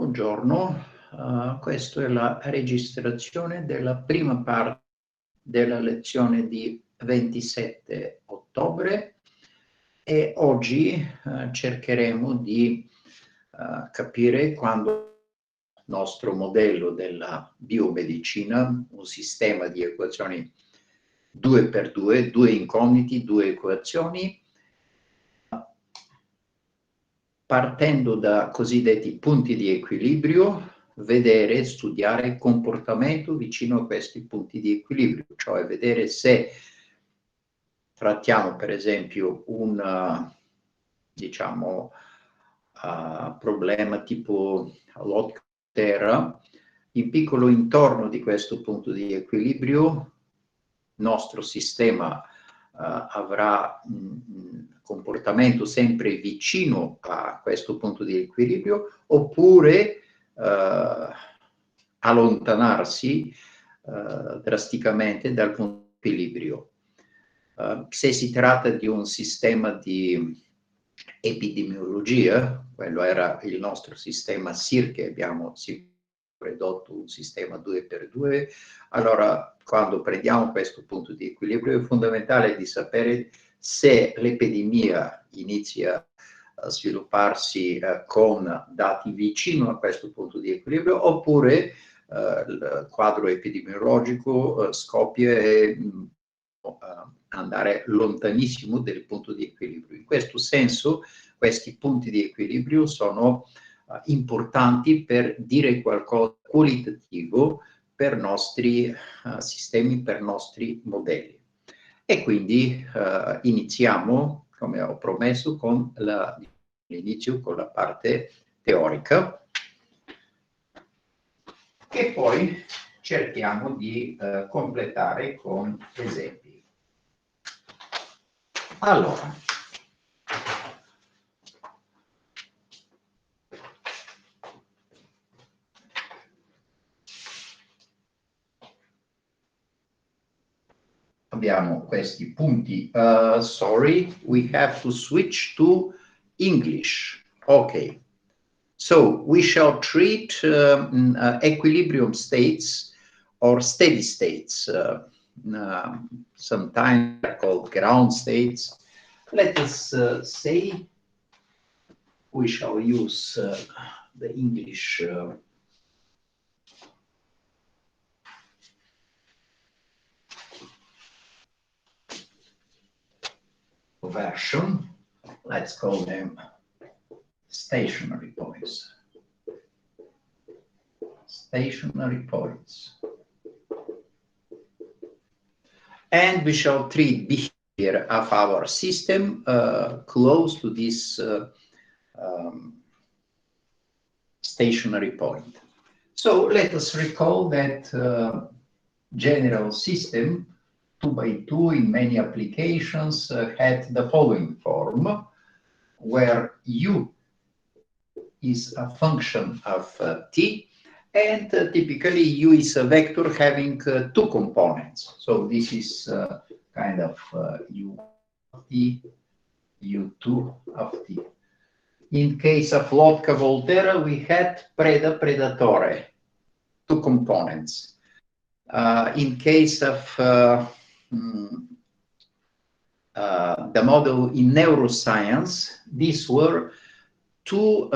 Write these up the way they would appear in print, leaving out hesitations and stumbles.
Buongiorno, questa è la registrazione della prima parte della lezione di 27 ottobre e oggi cercheremo di capire quando il nostro modello della biomedicina, un sistema di equazioni 2x2, due incogniti, due equazioni, partendo da cosiddetti punti di equilibrio, vedere, studiare il comportamento vicino a questi punti di equilibrio, cioè vedere se trattiamo per esempio un, diciamo, problema tipo l'otera, il piccolo intorno di questo punto di equilibrio, il nostro sistema avrà un comportamento sempre vicino a questo punto di equilibrio, oppure allontanarsi drasticamente dal punto di equilibrio. Se si tratta di un sistema di epidemiologia, quello era il nostro sistema SIR che abbiamo ridotto un sistema 2x2, allora quando prendiamo questo punto di equilibrio è fondamentale di sapere se l'epidemia inizia a svilupparsi con dati vicino a questo punto di equilibrio oppure il quadro epidemiologico scoppia e andare lontanissimo dal punto di equilibrio. In questo senso questi punti di equilibrio sono importanti per dire qualcosa di qualitativo per nostri sistemi, per nostri modelli. E quindi iniziamo, come ho promesso, con l'inizio con la parte teorica e poi cerchiamo di completare con esempi. Allora, abbiamo questi punti. Sorry, we have to switch to English. Okay. So we shall treat equilibrium states or steady states. Sometimes they're called ground states. Let us say we shall use the English version. Let's call them stationary points. Stationary points. And we shall treat behavior of our system close to this stationary point. So let us recall that general system 2x2 in many applications had the following form, where U is a function of t, and typically U is a vector having two components. So this is kind of U of t, U2 of t. In case of Lotka-Volterra, we had preda-predatore, two components. In case of the model in neuroscience, these were two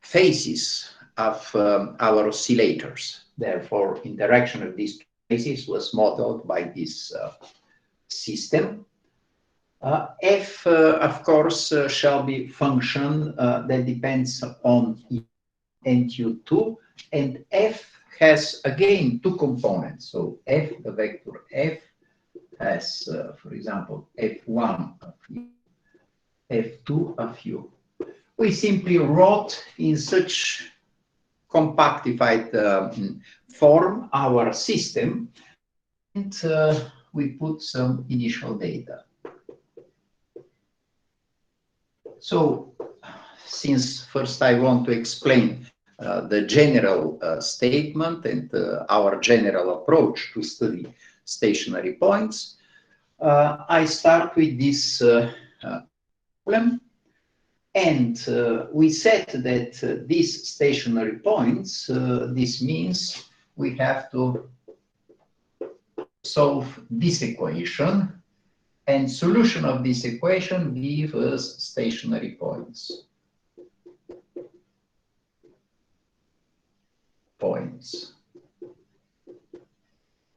phases of our oscillators. Therefore, interaction of these two phases was modeled by this system. F, of course, shall be function that depends on E and U2, and F has again two components. So F, the vector F, has, for example, F1 of U, F2 of U. We simply wrote in such compactified form our system, and we put some initial data. So, since first I want to explain the general statement and our general approach to study stationary points, I start with this problem. And we said that these stationary points, this means we have to solve this equation, and solution of this equation gives us stationary points.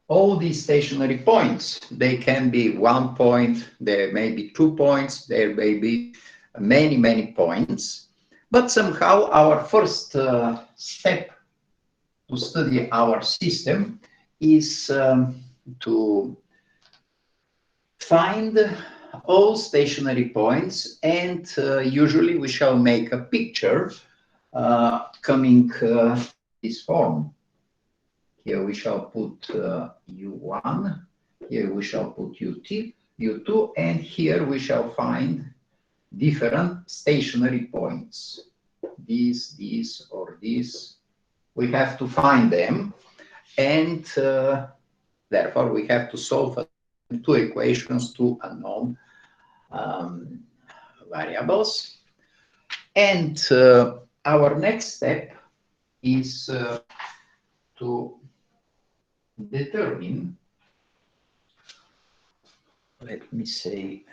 All these stationary points, they can be 1 point, there may be 2 points, there may be many, many points, but somehow our first step to study our system is to find all stationary points, and usually we shall make a picture coming this form. Here we shall put U1, here we shall put U2, and here we shall find different stationary points. These, or these. We have to find them, and therefore we have to solve two equations, two unknown variables. And our next step is to determine, let me say,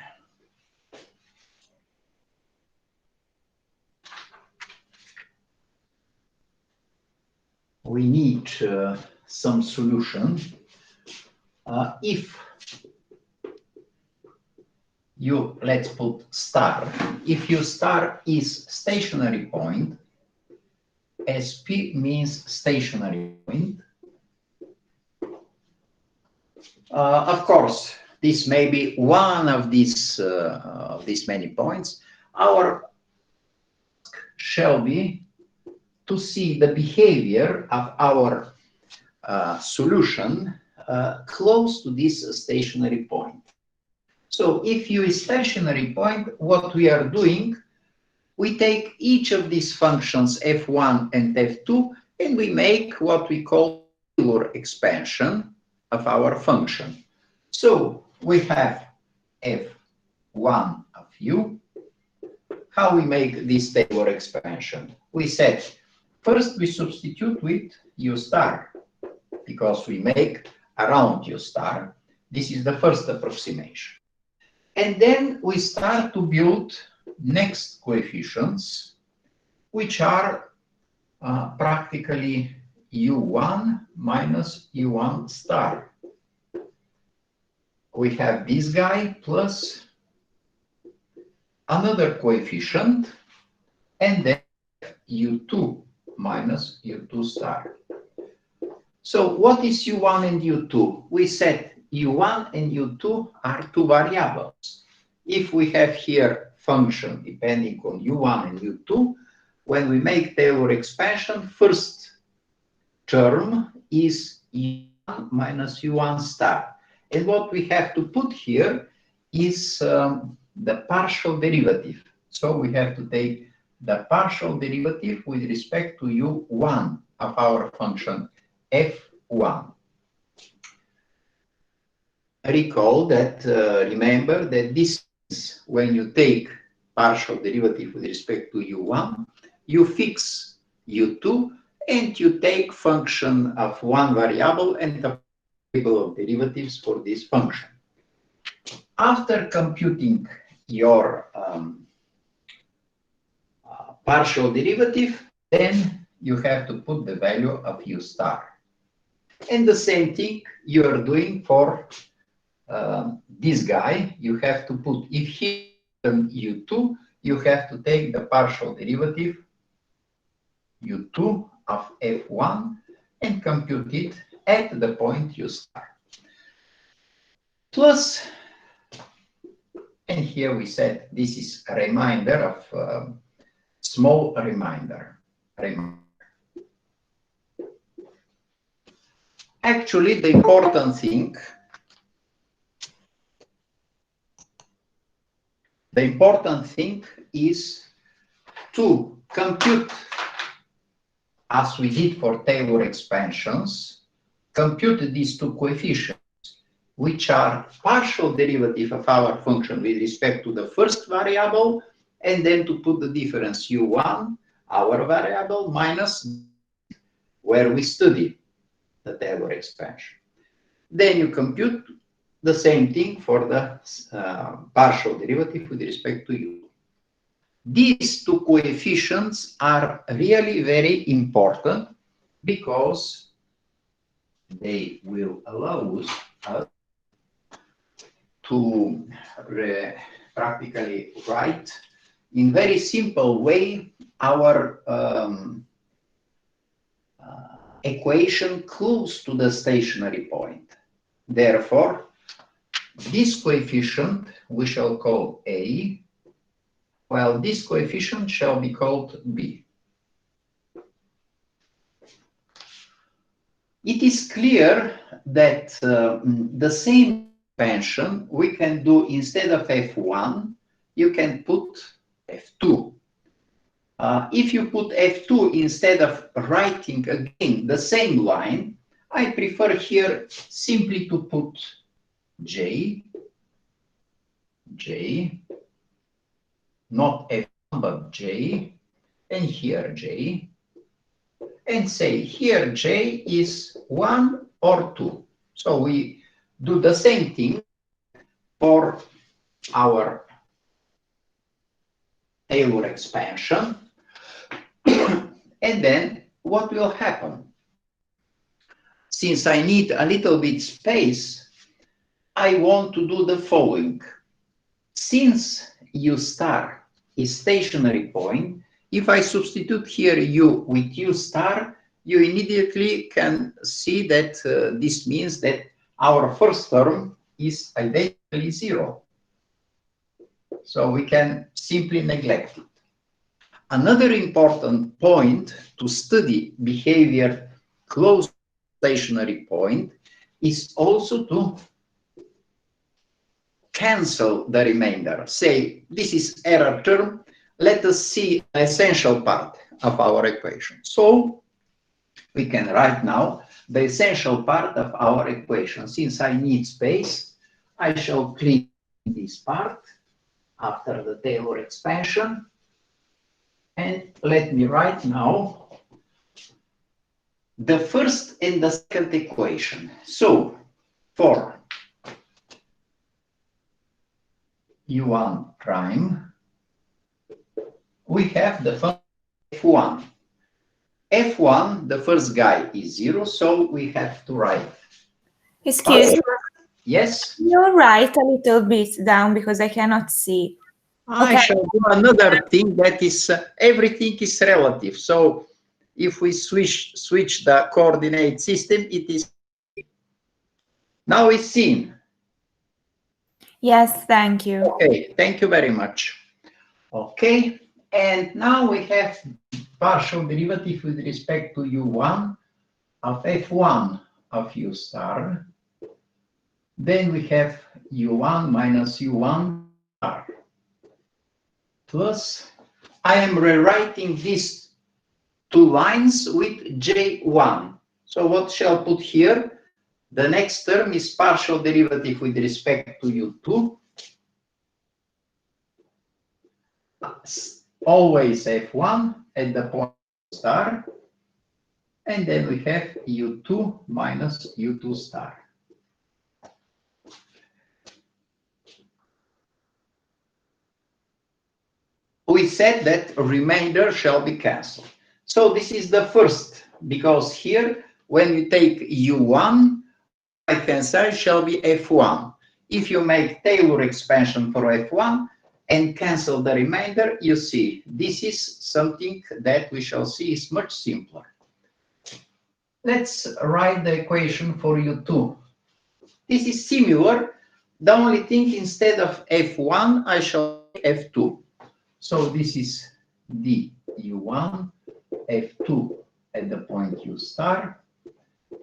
we need some solution. If you, let's put star, if your star is stationary point, SP means stationary point. Of course, this may be one of these many points. Our shall be to see the behavior of our solution close to this stationary point. So if U is stationary point, what we are doing, we take each of these functions f1 and f2, and we make what we call Taylor expansion of our function. So we have f1 of U. How we make this Taylor expansion? We said, first we substitute with U star, because we make around U star. This is the first approximation. And then we start to build next coefficients, which are practically U1 minus U1 star. We have this guy plus another coefficient, and then U2 minus U2 star. So what is U1 and U2? We said U1 and U2 are two variables. If we have here function depending on U1 and U2, when we make Taylor expansion, first term is U1 minus U1 star. And what we have to put here is the partial derivative. So we have to take the partial derivative with respect to U1 of our function f1. Recall that, remember that this is when you take partial derivative with respect to U1, you fix U2, and you take function of one variable and the table of derivatives for this function. After computing your partial derivative, then you have to put the value of U star. And the same thing you are doing for this guy. You have to put, if he is U2, you have to take the partial derivative U2 of f1 and compute it at the point U star. Plus, and here we said this is a reminder of small reminder. Actually, the important thing is to compute, as we did for Taylor expansions, compute these two coefficients, which are partial derivative of our function with respect to the first variable and then to put the difference u1, our variable, minus where we study the Taylor expansion. Then you compute the same thing for the partial derivative with respect to u. These two coefficients are really very important because they will allow us to practically write in very simple way our equation close to the stationary point. Therefore, this coefficient we shall call A, while this coefficient shall be called B. It is clear that the same expansion we can do instead of F1, you can put F2. If you put F2 instead of writing again the same line, I prefer here simply to put J, not F1 but J, and here J, and say here J is 1 or 2. So we do the same thing for our Taylor expansion. And then what will happen? Since I need a little bit space, I want to do the following. Since u star is stationary point, if I substitute here u with u star, you immediately can see that this means that our first term is identically 0. So we can simply neglect it. Another important point to study behavior close to stationary point is also to cancel the remainder. Say, this is error term. Let us see the essential part of our equation. So we can write now the essential part of our equation. Since I need space, I shall clean this part after the Taylor expansion. And let me write now the first and the second equation. So for u1 prime, we have the function f1. f1, the first guy is 0, so we have to write. Excuse me. Yes? You write a little bit down because I cannot see. I shall do another thing that is, everything is relative. So if we switch the coordinate system, it is, now it's seen. Yes, thank you. Okay, thank you very much. Okay, and now we have partial derivative with respect to u1 of f1 of u star. Then we have u1 minus u1 star. Plus, I am rewriting these two lines with J1. So what shall I put here? The next term is partial derivative with respect to U2. Always F1 at the point star. And then we have U2 minus U2 star. We said that remainder shall be cancelled. So this is the first, because here, when you take U1, right-hand side shall be F1. If you make Taylor expansion for F1 and cancel the remainder, you see, this is something that we shall see is much simpler. Let's write the equation for U2. This is similar. The only thing, instead of F1, I shall make F2. So this is du1, f2 at the point u star,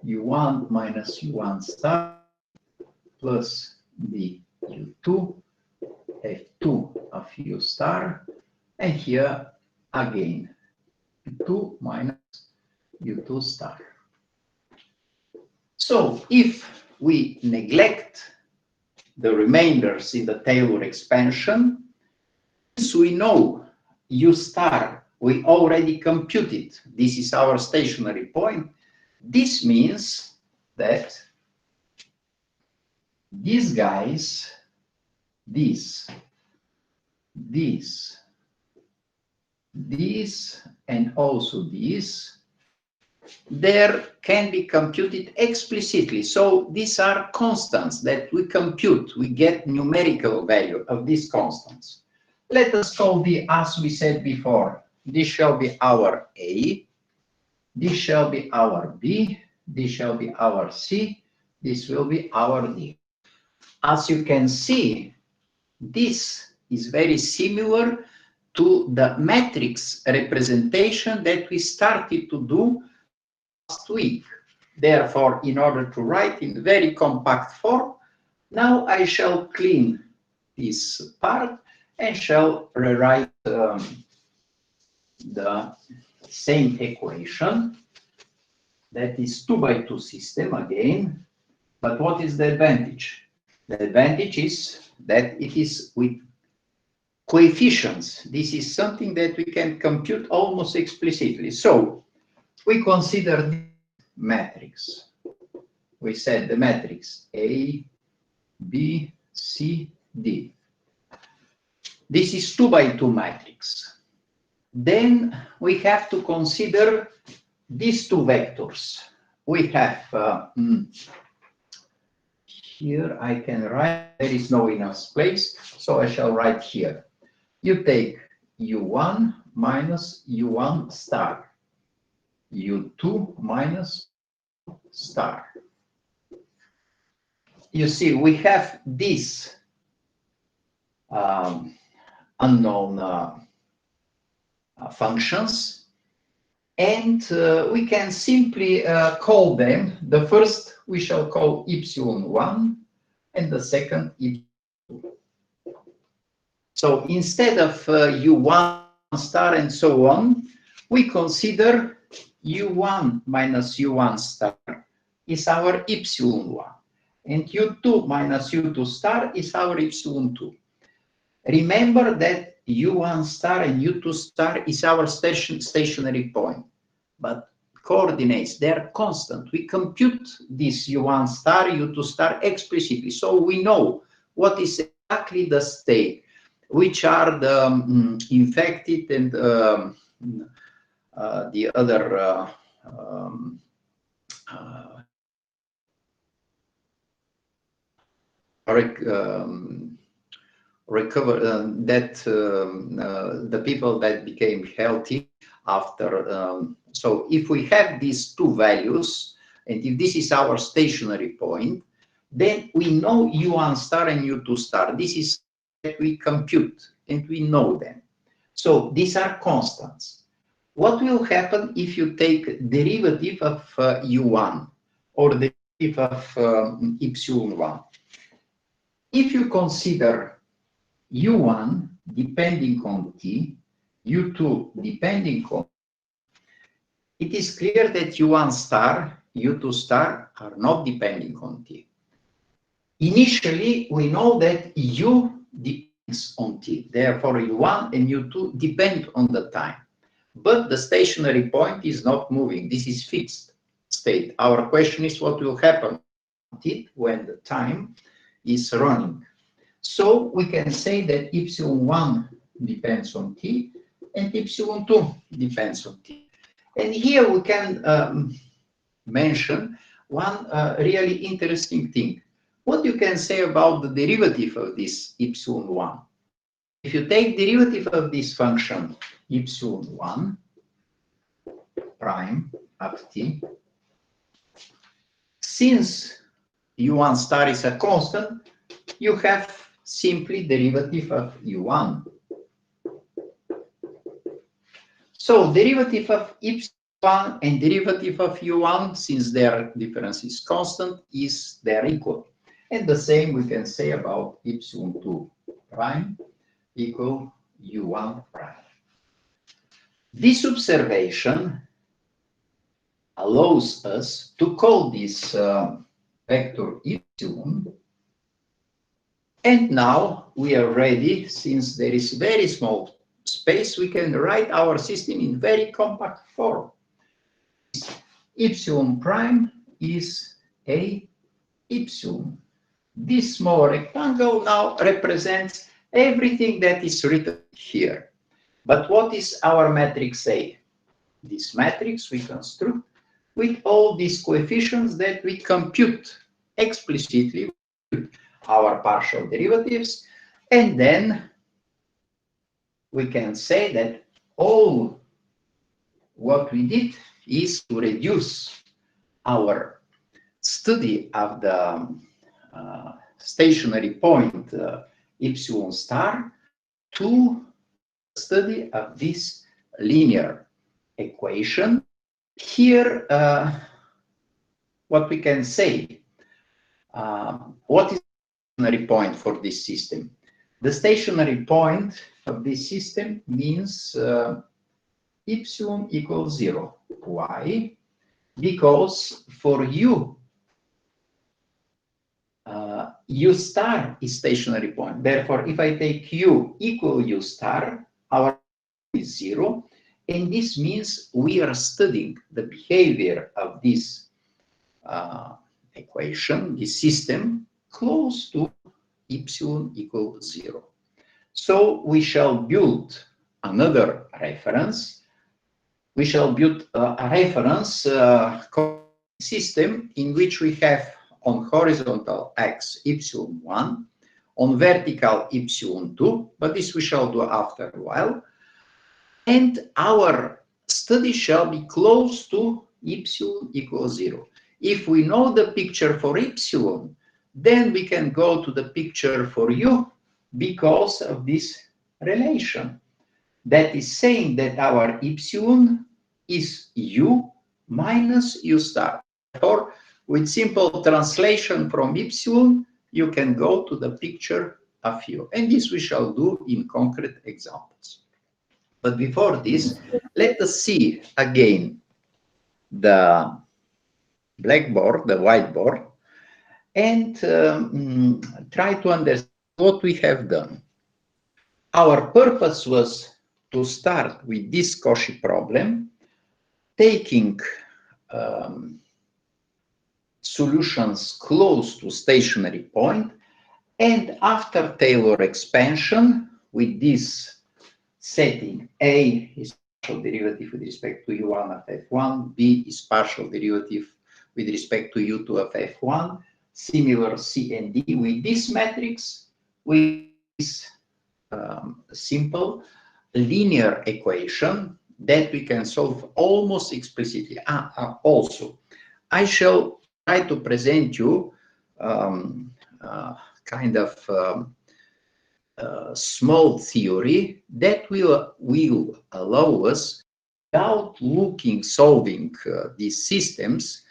u1 minus u1 star, plus du2, f2 of u star, and here again, u2 minus u2 star. So if we neglect the remainders in the Taylor expansion, So we know U star, we already computed. This is our stationary point. This means that these guys, this, and also this, there can be computed explicitly. So these are constants that we compute. We get numerical value of these constants. Let us call the, as we said before, this shall be our A, this shall be our B, this shall be our C, this will be our D. As you can see, this is very similar to the matrix representation that we started to do last week. Therefore, in order to write in very compact form, now I shall clean this part and shall rewrite the same equation. That is 2 by 2 system again. But what is the advantage? The advantage is that it is with coefficients. This is something that we can compute almost explicitly. So we consider the matrix. We said the matrix A, B, C, D. This is 2 by 2 matrix. Then we have to consider these two vectors. We have here I can write, there is no enough space, so I shall write here. You take U1 minus U1 star, U2 minus star. You see, we have these unknown functions, and we can simply call them. The first we shall call epsilon1, and the second epsilon2. So instead of U1 star and so on, we consider U1 minus U1 star is our epsilon1, and U2 minus U2 star is our epsilon2. Remember that U1 star and U2 star is our stationary point, but coordinates, they're constant. We compute this U1 star, U2 star explicitly, so we know what is exactly the state, which are the infected and the other the people that became healthy after. So if we have these two values, and if this is our stationary point, then we know U1 star and U2 star. This is that we compute, and we know them. So these are constants. What will happen if you take derivative of U1 or derivative of epsilon1? If you consider U1 depending on t, U2 depending on, it is clear that U1 star, U2 star are not depending on t. Initially, we know that U depends on t. Therefore, U1 and U2 depend on the time. But the stationary point is not moving. This is fixed state. Our question is what will happen when the time is running. So we can say that epsilon1 depends on t and epsilon2 depends on t. And here we can mention one really interesting thing. What you can say about the derivative of this epsilon1? If you take derivative of this function epsilon1 prime of t, since U1 star is a constant, you have simply derivative of U1. So derivative of epsilon and derivative of U1, since their difference is constant, they're equal. And the same we can say about epsilon2 prime equal U1 prime. This observation allows us to call this vector epsilon And now we are ready. Since there is very small space, we can write our system in very compact form. Epsilon prime is a epsilon. This small rectangle now represents everything that is written here. But what is our matrix say? This matrix we construct with all these coefficients that we compute explicitly our partial derivatives, and then we can say that all what we did is to reduce our study of the stationary point epsilon star to study of this linear equation. Here, what we can say, what is the stationary point for this system? The stationary point of this system means epsilon equals 0. Why? Because for u, u star is stationary point. Therefore, if I take u equal u star, our is 0. And this means we are studying the behavior of this equation, this system, close to epsilon equals 0. So we shall build another reference. We shall build a reference system in which we have on horizontal x epsilon 1, on vertical epsilon 2, but this we shall do after a while. And our study shall be close to epsilon equals 0. If we know the picture for epsilon, then we can go to the picture for u because of this relation. That is saying that our epsilon is u minus u star. Therefore, with simple translation from epsilon, you can go to the picture of u. And this we shall do in concrete examples. But before this, let us see again the blackboard, the whiteboard, and try to understand what we have done. Our purpose was to start with this Cauchy problem, taking solutions close to stationary point, and after Taylor expansion, with this setting, A is partial derivative with respect to u1 of f1, B is partial derivative with respect to u2 of f1, similar C and D. With this matrix, with this simple linear equation that we can solve almost explicitly. Also, I shall try to present you kind of small theory that will allow us, without solving these systems,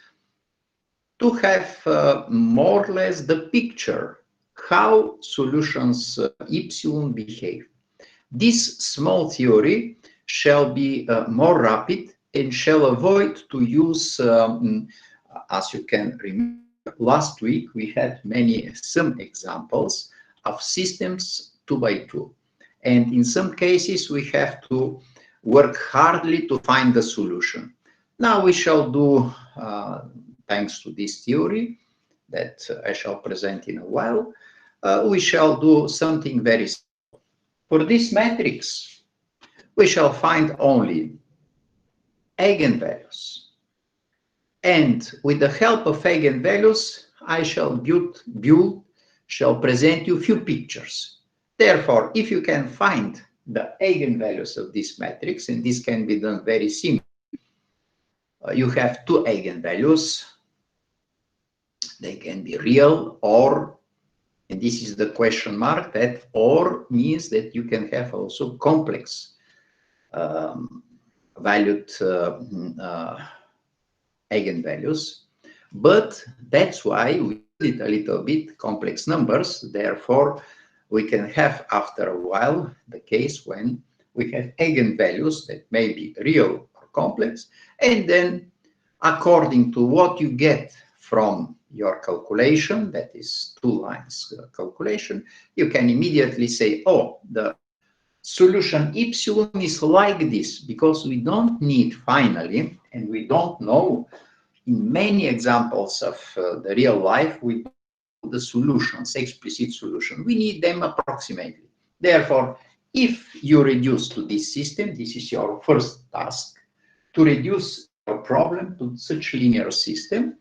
to have more or less the picture how solutions epsilon behave. This small theory shall be more rapid and shall avoid to use, as you can remember, last week we had some examples of systems 2 by 2. And in some cases, we have to work hardly to find the solution. Now we shall do, thanks to this theory that I shall present in a while, we shall do something very simple. For this matrix, we shall find only eigenvalues. And with the help of eigenvalues, I shall present you few pictures. Therefore, if you can find the eigenvalues of this matrix, and this can be done very simply, you have two eigenvalues. They can be real or, and this is the question mark, that or means that you can have also complex valued eigenvalues. But that's why we did a little bit complex numbers. Therefore, we can have after a while the case when we have eigenvalues that may be real or complex, and then according to what you get from your calculation, that is 2 lines calculation, you can immediately say, oh, the solution epsilon is like this, because we don't need finally, and we don't know in many examples of the real life, we don't know the solutions, explicit solution. We need them approximately. Therefore, if you reduce to this system, this is your first task, to reduce a problem to such linear system,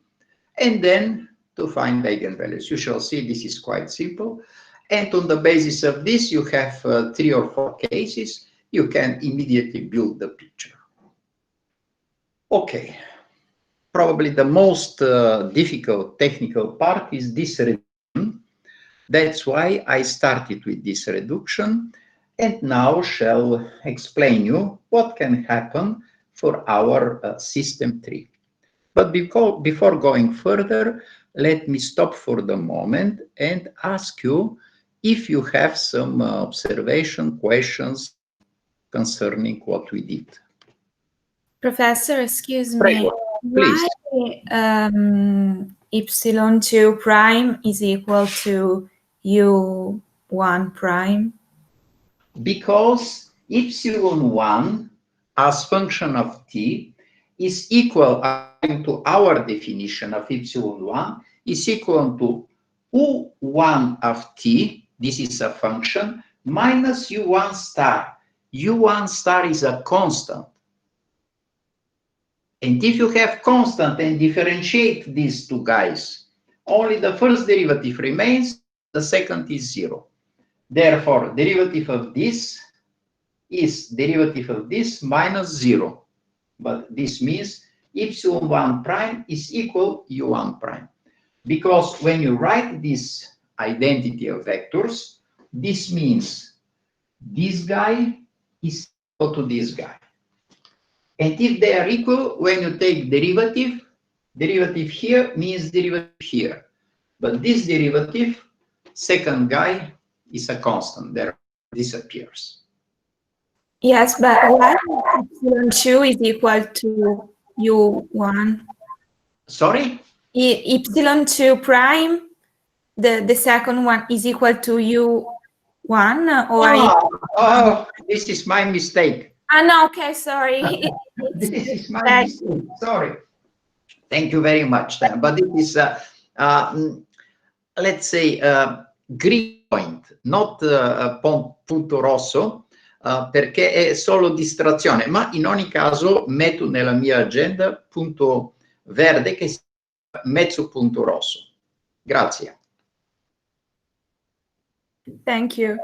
and then to find eigenvalues. You shall see this is quite simple. And on the basis of this, you have 3 or 4 cases. You can immediately build the picture. Okay. Probably the most difficult technical part is this reduction. That's why I started with this reduction, and now shall explain you what can happen for our system 3. But before going further, let me stop for the moment and ask you if you have some observation, questions concerning what we did. Professor, excuse me. Please. Why epsilon2 prime is equal to u1 prime? Because epsilon1 as function of t is equal, according to our definition of epsilon1, is equal to u1 of t, this is a function, minus u1 star. u1 star is a constant. And if you have constant and differentiate these two guys, only the first derivative remains, the second is 0. Therefore, derivative of this is derivative of this minus 0. But this means epsilon1 prime is equal u1 prime. Because when you write this identity of vectors, this means this guy is equal to this guy. And if they are equal, when you take derivative, derivative here means derivative here. But this derivative, second guy, is a constant, therefore disappears. Yes, but why epsilon2 is equal to u1? Sorry? Epsilon2 prime, the second one, is equal to u1, or this is my mistake. no, okay, sorry. This is my mistake. Sorry. Thank you very much. But it is, let's say, green point, not punto rosso, perché è solo distrazione. Ma in ogni caso metto nella mia agenda punto verde che sia mezzo punto rosso. Grazie. Thank you.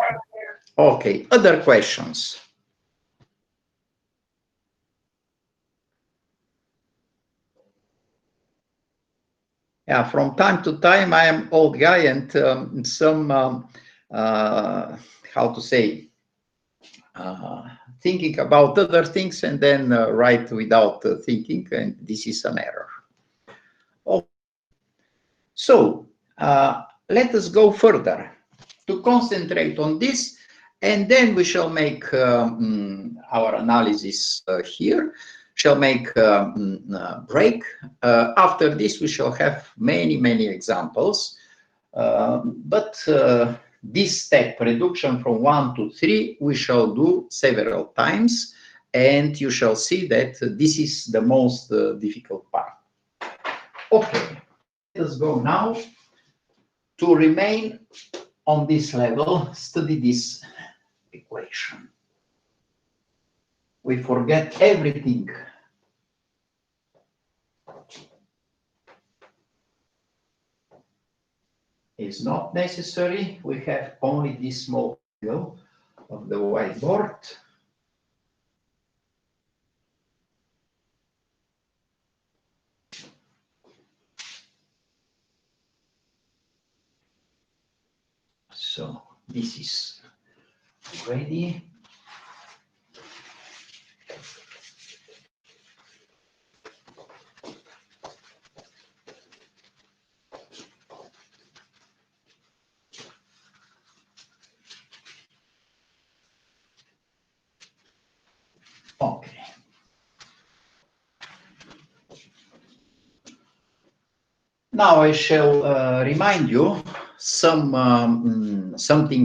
Okay, other questions? Yeah, from time to time, I am old guy and some, how to say, thinking about other things and then write without thinking, and this is an error. Okay. So let us go further to concentrate on this, and then we shall make our analysis here. Shall make a break. After this, we shall have many examples. But this step, reduction from 1 to 3, we shall do several times. And you shall see that this is the most difficult part. Okay, let us go now to remain on this level, study this equation. We forget everything. It's not necessary. We have only this small angle of the whiteboard. So this is ready. Okay. Now I shall remind you something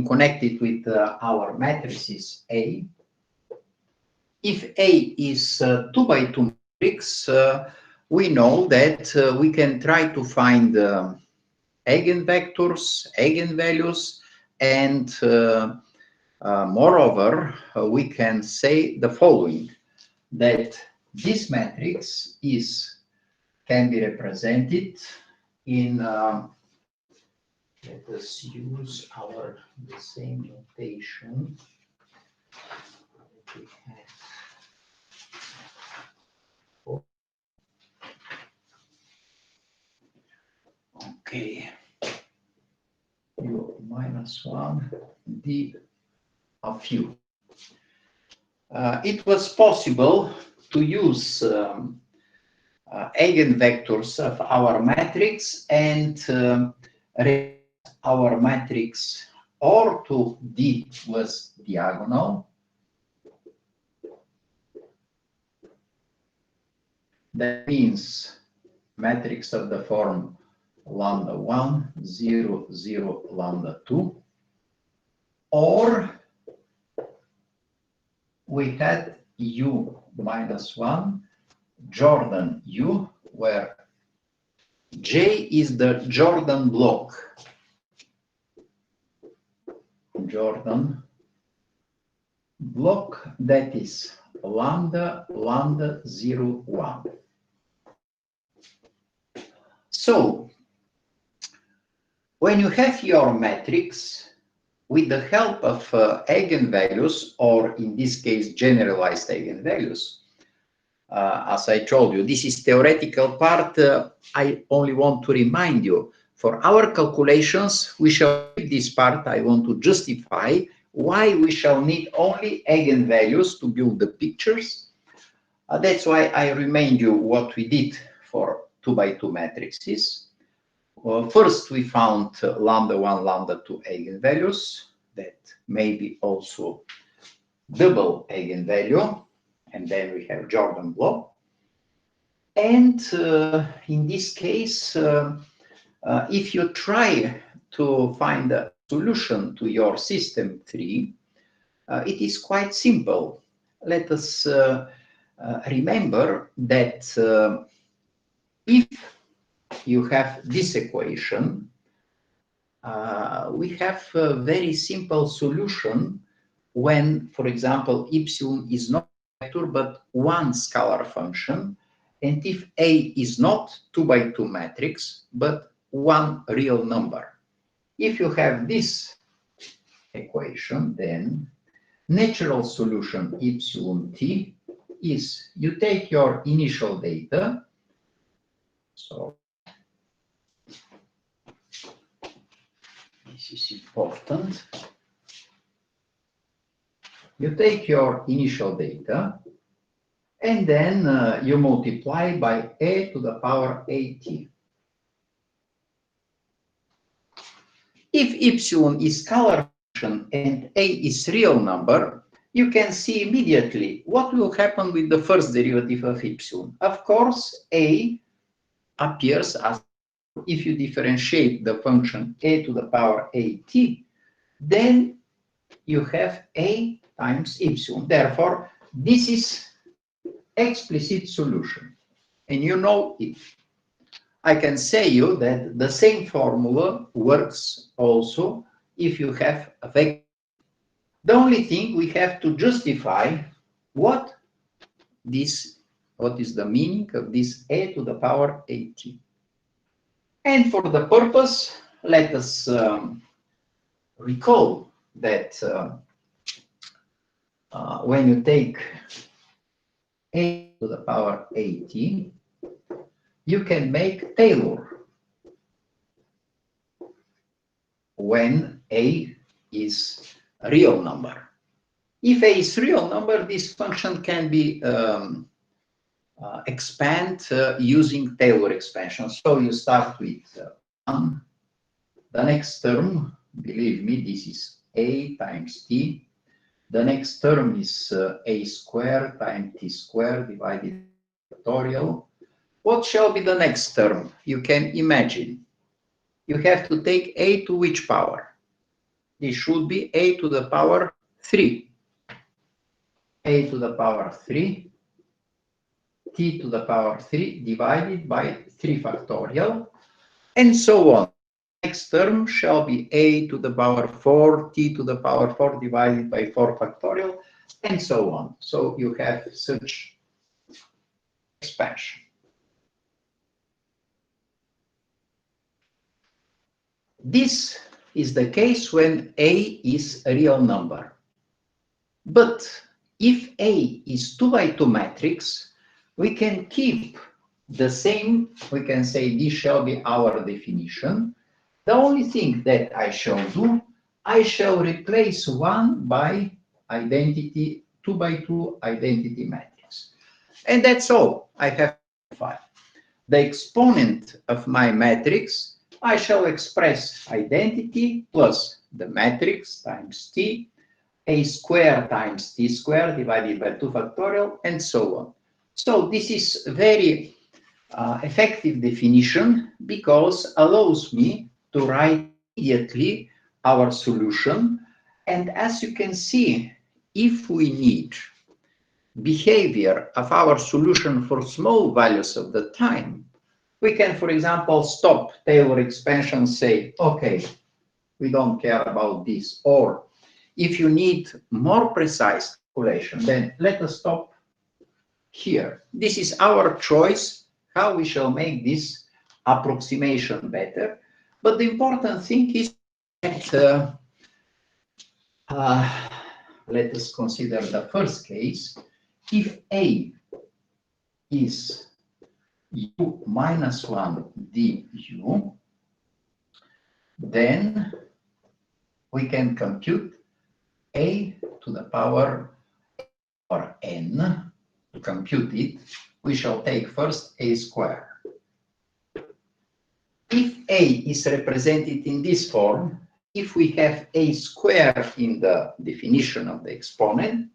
connected with our matrices A. If A is 2 by 2 matrix, we know that we can try to find eigenvectors, eigenvalues, and moreover, we can say the following, that this matrix can be represented in, let us use the same notation. Okay, U minus 1, D of U. It was possible to use eigenvectors of our matrix and our matrix or to D was diagonal. That means matrix of the form lambda 1, 0, 0, lambda 2, or we had U minus 1, Jordan U, where J is the Jordan block. Jordan block, that is lambda, lambda 0, 1. So, when you have your matrix, with the help of eigenvalues, or in this case, generalized eigenvalues, as I told you, this is theoretical part. I only want to remind you, for our calculations, we shall keep this part. I want to justify why we shall need only eigenvalues to build the pictures. That's why I remind you what we did for 2 by 2 matrices. First, we found lambda 1, lambda 2 eigenvalues that may be also double eigenvalue, and then we have Jordan block. And in this case, if you try to find a solution to your system 3, it is quite simple. Let us remember that if you have this equation, we have a very simple solution when, for example, epsilon is not a vector but one scalar function, and if A is not 2 by 2 matrix but one real number. If you have this equation, then natural solution epsilon t is you take your initial data. So this is important. You take your initial data and then you multiply by a to the power at. If epsilon is scalar function and a is real number, you can see immediately what will happen with the first derivative of epsilon. Of course, a appears as, if you differentiate the function a to the power at, then you have a times epsilon. Therefore, this is explicit solution, and you know it. I can say you that the same formula works also if you have a vector. The only thing we have to justify what is the meaning of this a to the power at. And for the purpose, let us recall that when you take a to the power at, you can make Taylor when a is a real number. If a is real number, this function can be expand using Taylor expansion. So you start with 1. The next term, believe me, this is a times t. The next term is a squared times t squared divided by factorial. What shall be the next term? You can imagine. You have to take a to which power? This should be a to the power 3. A to the power 3, t to the power 3 divided by 3 factorial, and so on. Next term shall be a to the power 4, t to the power 4 divided by 4 factorial, and so on. So you have such expansion. This is the case when a is a real number. But if A is 2 by 2 matrix, we can keep the same, we can say this shall be our definition. The only thing that I shall do, I shall replace 1 by identity, 2 by 2 identity matrix. And that's all I have to find. The exponent of my matrix, I shall express identity plus the matrix times t, a square times t square divided by 2 factorial, and so on. So this is very effective definition because allows me to write immediately our solution. And as you can see, if we need behavior of our solution for small values of the time, we can, for example, stop Taylor expansion, say, okay, we don't care about this. Or if you need more precise calculation, then let us stop here. This is our choice, how we shall make this approximation better. But the important thing is that, let us consider the first case. If A is u minus 1 du, then we can compute a to the power or n. To compute it, we shall take first a square. If a is represented in this form, if we have a square in the definition of the exponent,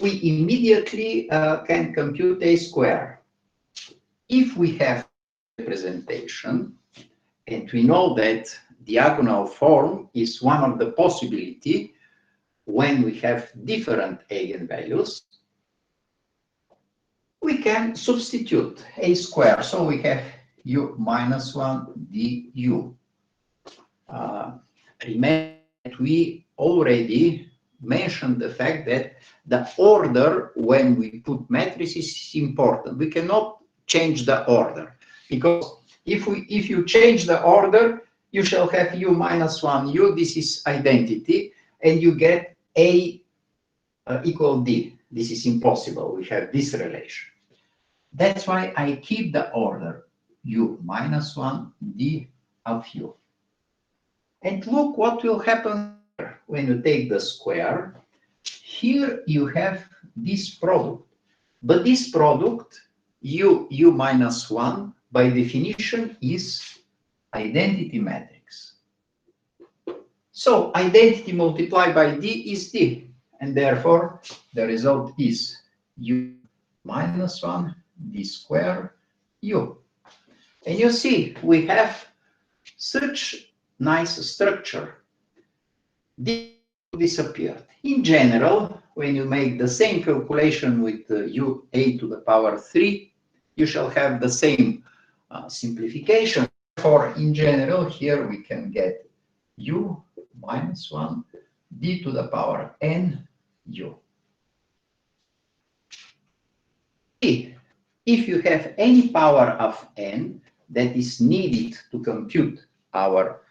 we immediately can compute a square. If we have representation, and we know that diagonal form is one of the possibility when we have different eigenvalues, we can substitute a square. So we have u minus 1 du. Remember that we already mentioned the fact that the order when we put matrices is important. We cannot change the order, because if you change the order, you shall have u minus 1 u, this is identity, and you get a equal d. This is impossible. We have this relation. That's why I keep the order u minus 1 d of u. And look what will happen when you take the square. Here you have this product. But this product, u minus 1, by definition, is identity matrix. So identity multiplied by d is d. And therefore, the result is u minus 1 d square u. And you see, we have such nice structure. This disappeared. In general, when you make the same calculation with u a to the power 3, you shall have the same simplification. Therefore, in general, here we can get u minus 1 d to the power n u. If you have any power of n that is needed to compute our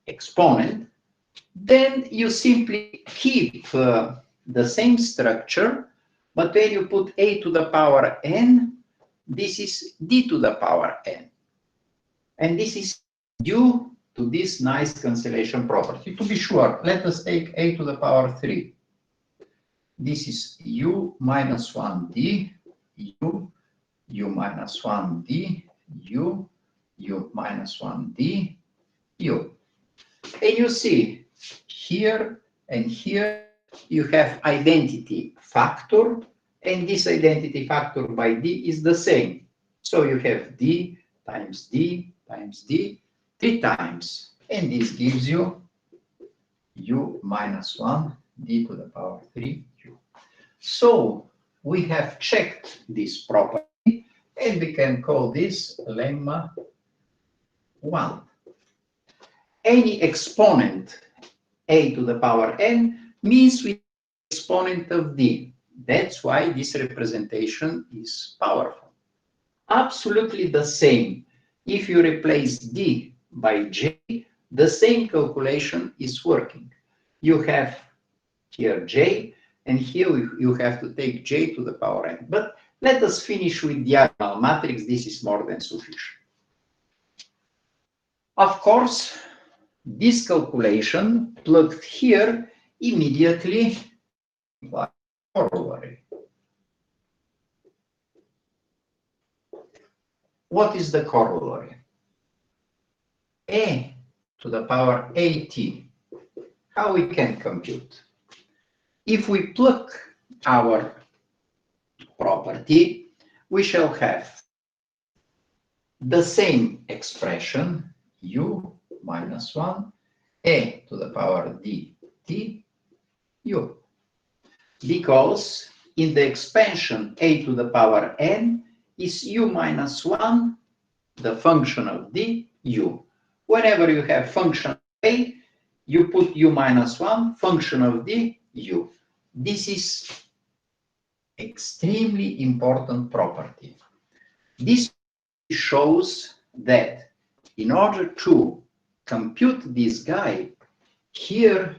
exponent, then you simply keep the same structure, but when you put a to the power n, this is d to the power n. And this is due to this nice cancellation property. To be sure, let us take a to the power 3. This is u minus 1d, u minus 1d, u minus 1d, u. And you see, here and here, you have identity factor, and this identity factor by d is the same. So you have d times d times d 3 times, and this gives you u minus 1 d to the power 3 u. So we have checked this property, and we can call this lemma 1. Any exponent a to the power n means we exponent of d. That's why this representation is powerful. Absolutely the same. If you replace d by j, the same calculation is working. You have here j, and here you have to take j to the power n. But let us finish with diagonal matrix. This is more than sufficient. Of course, this calculation plugged here immediately implies corollary. What is the corollary? A to the power at. How we can compute? If we plug our property, we shall have the same expression, u minus 1, a to the power d t u. Because in the expansion a to the power n is u minus 1, the function of d, u. Whenever you have function a, you put u minus 1, function of d, u. This is extremely important property. This shows that in order to compute this guy, here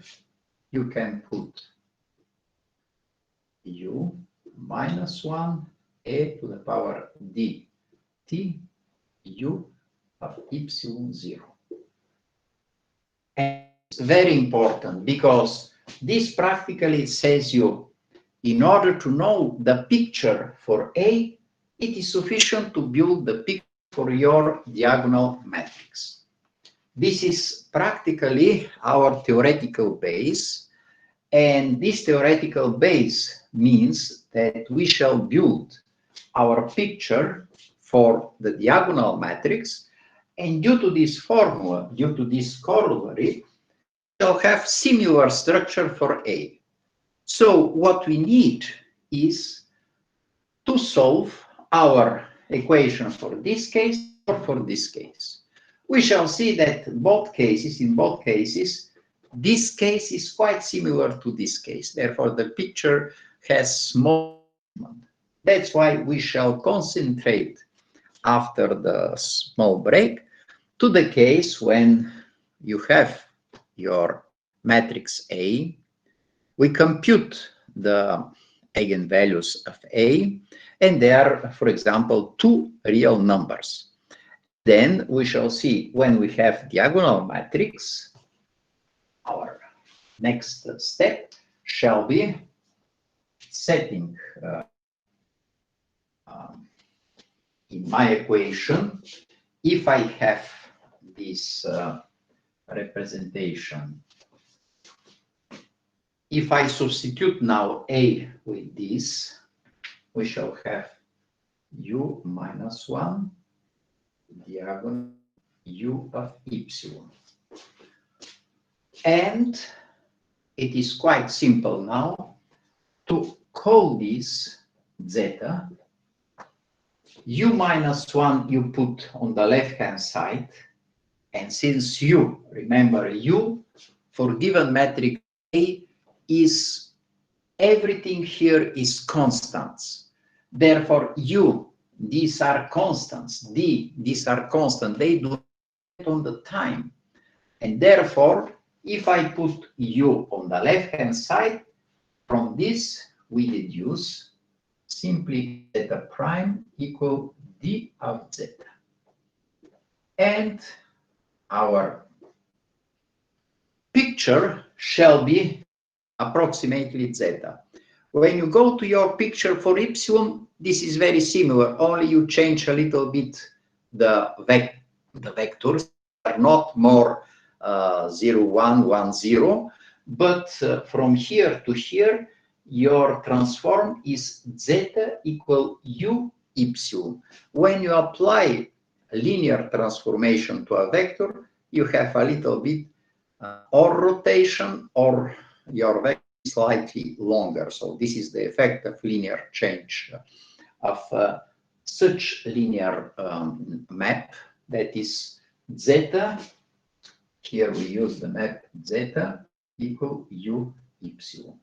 you can put u minus 1 a to the power d t u of y0. And it's very important because this practically says you, in order to know the picture for A, it is sufficient to build the picture for your diagonal matrix. This is practically our theoretical base, and this theoretical base means that we shall build our picture for the diagonal matrix, and due to this formula, due to this corollary, we shall have similar structure for A. So what we need is to solve our equation for this case or for this case. We shall see that in both cases, this case is quite similar to this case. Therefore, the picture has small movement. That's why we shall concentrate after the small break to the case when you have your matrix A. We compute the eigenvalues of A, and there are, for example, 2 real numbers. Then we shall see when we have diagonal matrix, our next step shall be setting in my equation, if I have this representation, if I substitute now A with this, we shall have u minus 1 diagonal u of y. And it is quite simple now to call this zeta. U minus 1 you put on the left-hand side, and since u, remember u, for given matrix A is everything here is constants. Therefore, u, these are constants. D, these are constant. They do not on the time. And therefore, if I put u on the left-hand side, from this we deduce simply zeta prime equal d of zeta. And our picture shall be approximately zeta. When you go to your picture for y, this is very similar, only you change a little bit the vectors, are not more 0, 1, 1, 0, but from here to here, your transform is zeta equal u epsilon. When you apply linear transformation to a vector, you have a little bit or rotation or your vector is slightly longer. So this is the effect of linear change of such linear map, that is zeta. Here we use the map zeta equal u epsilon.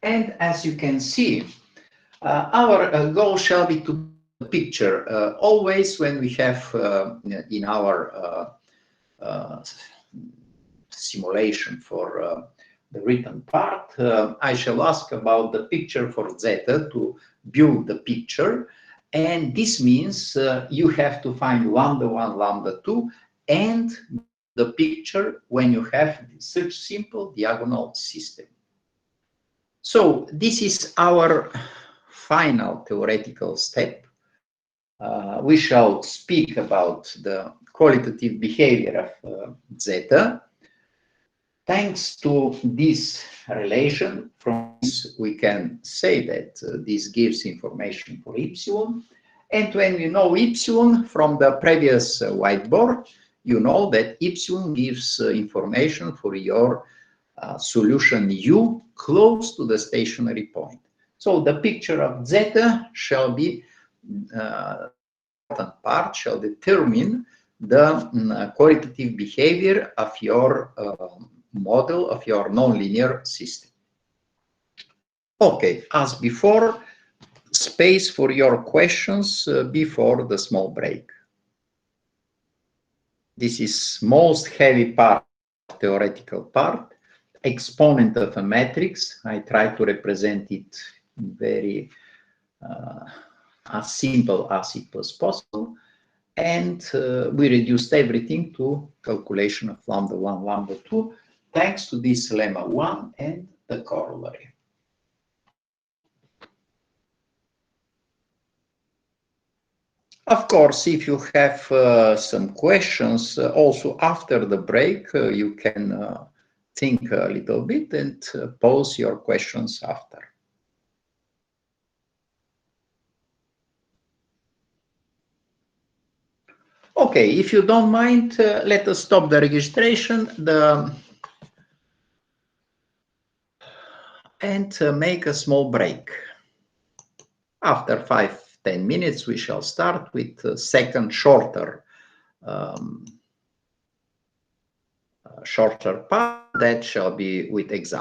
And as you can see, our goal shall be to picture always when we have in our simulation for the written part, I shall ask about the picture for zeta to build the picture, and this means you have to find lambda 1, lambda 2, and the picture when you have such simple diagonal system. So this is our final theoretical step. We shall speak about the qualitative behavior of zeta. Thanks to this relation, from this we can say that this gives information for epsilon. And when you know epsilon from the previous whiteboard, you know that epsilon gives information for your solution u close to the stationary point. So the picture of zeta shall be part shall determine the qualitative behavior of your model of your nonlinear system. Okay, as before, space for your questions before the small break. This is most heavy part, theoretical part, exponent of a matrix. I try to represent it very as simple as it was possible. And we reduced everything to calculation of lambda 1, lambda 2, thanks to this lemma 1 and the corollary. Of course, if you have some questions, also after the break, you can think a little bit and pose your questions after. Okay, if you don't mind, let us stop the registration and make a small break. After 5-10 minutes, we shall start with the second shorter part that shall be with example.